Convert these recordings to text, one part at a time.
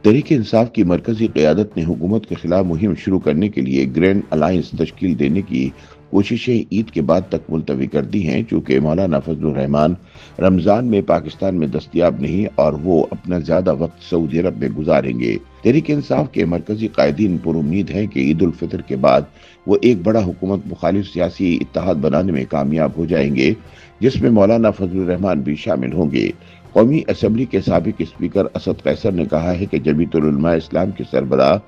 तहरीक इंसाफ की मरकजी क़यादत ने हुकूमत के खिलाफ मुहिम शुरू करने के लिए ग्रैंड अलायंस तश्कील देने की कोशिशें ईद के बाद तक मुलतवी कर दी हैं, चूँकि मौलाना फजलुर रहमान रमज़ान में पाकिस्तान में दस्तयाब नहीं और वो अपना ज़्यादा वक्त सऊदी अरब में गुजारेंगे। तहरीक इंसाफ के मरकजी कायदीन पुरुम्मीद हैं कि ईद उल फितर के बाद वो एक बड़ा हुकूमत मुखालिफ सियासी इत्तेहाद बनाने में कामयाब हो जाएंगे, जिसमें मौलाना फजलुर रहमान भी शामिल होंगे। कौमी असम्बली के साबिक स्पीकर असद कैसर ने कहा है कि जमीयतुल उलमा इस्लाम के सरबराह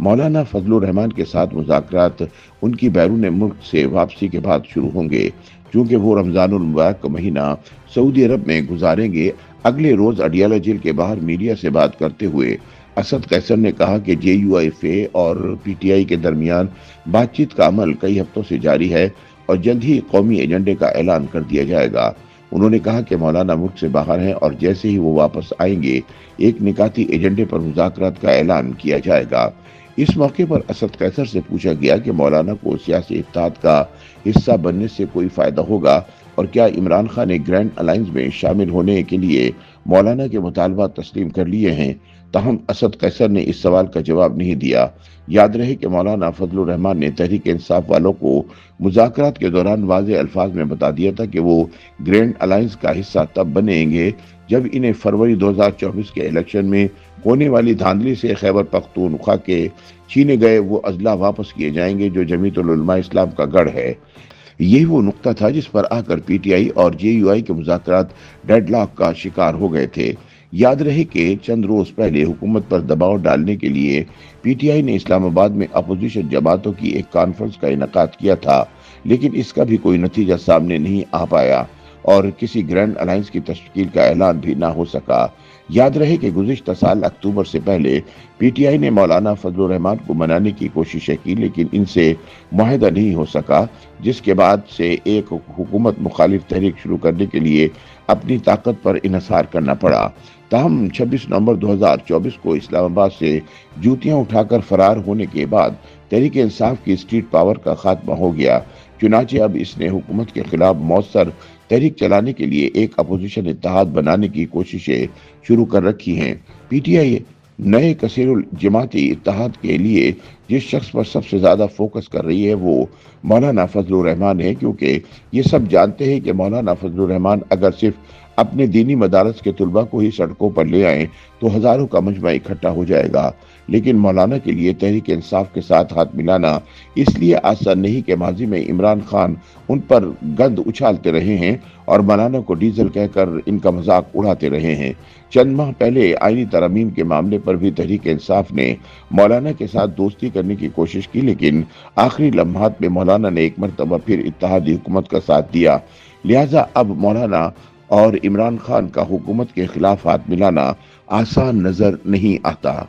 मौलाना फजलुर रहमान के साथ मुज़ाकरात उनकी बैरून मुल्क से वापसी के बाद शुरू होंगे, चूँकि वो रमज़ानुल मुबारक का महीना सऊदी अरब में गुजारेंगे। अगले रोज़ अडियाला जेल के बाहर मीडिया से बात करते हुए असद कैसर ने कहा कि JUIFA और PTI के दरमियान बातचीत का अमल कई हफ्तों से जारी है और जल्द ही कौमी एजेंडे का ऐलान कर दिया जाएगा। उन्होंने कहा कि मौलाना मुल्क से बाहर हैं और जैसे ही वो वापस आएंगे एक निकाती एजेंडे पर मुज़ाकरात का ऐलान किया जाएगा। इस मौके पर असद कैसर से पूछा गया कि मौलाना को सियासी इत्तेहाद का हिस्सा बनने से कोई फ़ायदा होगा और क्या इमरान खान ने ग्रैंड अलायंस में शामिल होने के लिए मौलाना के मुतालबा तस्लीम कर लिए हैं। ताहम असद कैसर ने इस सवाल का जवाब नहीं दिया। याद रहे कि मौलाना फजलुर रहमान ने तहरीक इंसाफ वालों को मुज़ाकरात के दौरान वाज़ेह अल्फाज में बता दिया था कि वो ग्रैंड अलायंस का हिस्सा तब बनेंगे जब इन्हें फरवरी 2024 के इलेक्शन में होने वाली धांधली से खैबर पख्तूनख्वा के छीने गए वो अजला वापस किए जाएंगे जो जमीयतुल उलमा इस्लाम का गढ़ है। यही वो नुक्ता था जिस पर आकर PTI और JUI के मुज़ाकरात डेडलॉक का शिकार हो गए थे। याद रहे कि चंद रोज पहले हुकूमत पर दबाव डालने के लिए PTI ने इस्लामाबाद में अपोजिशन जमातों की एक कॉन्फ्रेंस का इनेकाद किया था, लेकिन इसका भी कोई नतीजा सामने नहीं आ पाया और किसी ग्रैंड अलायंस की तश्कील का ऐलान भी ना हो सका। याद रहे कि गुज़िश्ता साल अक्टूबर से पहले PTI ने मौलाना फजलुर रहमान को मनाने की कोशिशें की, लेकिन इनसे मुआहदा नहीं हो सका, जिसके बाद से एक हुकूमत मुखालिफ तहरीक शुरू करने के लिए अपनी ताकत पर इन्हिसार करना पड़ा। ताहम 26 नवंबर 2024 को इस्लामाबाद से जूतियां उठाकर फरार होने के बाद तहरीक इंसाफ की स्ट्रीट पावर का खात्मा हो गया। चुनाचे अब इसने हुकूमत के खिलाफ मौसर तहरीक चलाने के लिए एक अपोजिशन इत्तेहाद बनाने की कोशिशें शुरू कर रखी हैं। PTI नए कसीरुल जमाती इत्तेहाद के लिए जिस शख्स पर सबसे ज़्यादा फोकस कर रही है वो मौलाना फजलुर रहमान है, क्योंकि ये सब जानते हैं कि मौलाना फजलुर रहमान अगर सिर्फ अपने दीनी मदारस के तुलबा को ही सड़कों पर ले आए तो हज़ारों का मजमा इकट्ठा हो जाएगा। लेकिन मौलाना के लिए तहरीक इंसाफ के साथ हाथ मिलाना इसलिए आसान नहीं कि माजी में इमरान खान उन पर गंद उछालते रहे हैं और मौलाना को डीजल कहकर इनका मजाक उड़ाते रहे हैं। चंद माह पहले आईनी तरमीम के मामले पर भी तहरीक इंसाफ ने मौलाना के साथ दोस्ती करने की कोशिश की, लेकिन आखिरी लम्हात में मौलाना ने एक मरतबा फिर इत्तेहादी हुकूमत का साथ दिया। लिहाजा अब मौलाना और इमरान खान का हुकूमत के खिलाफ हाथ मिलाना आसान नजर नहीं आता।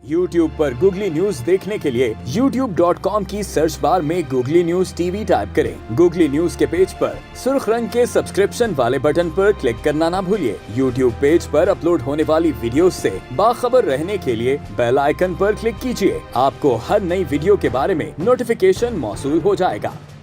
YouTube पर गूगली न्यूज देखने के लिए youtube.com की सर्च बार में गूगली न्यूज TV टाइप करें। गूगली न्यूज के पेज पर सुर्ख रंग के सब्सक्रिप्शन वाले बटन पर क्लिक करना ना भूलिए। YouTube पेज पर अपलोड होने वाली वीडियोस से बाखबर रहने के लिए बेल आइकन पर क्लिक कीजिए। आपको हर नई वीडियो के बारे में नोटिफिकेशन मौसूल हो जाएगा।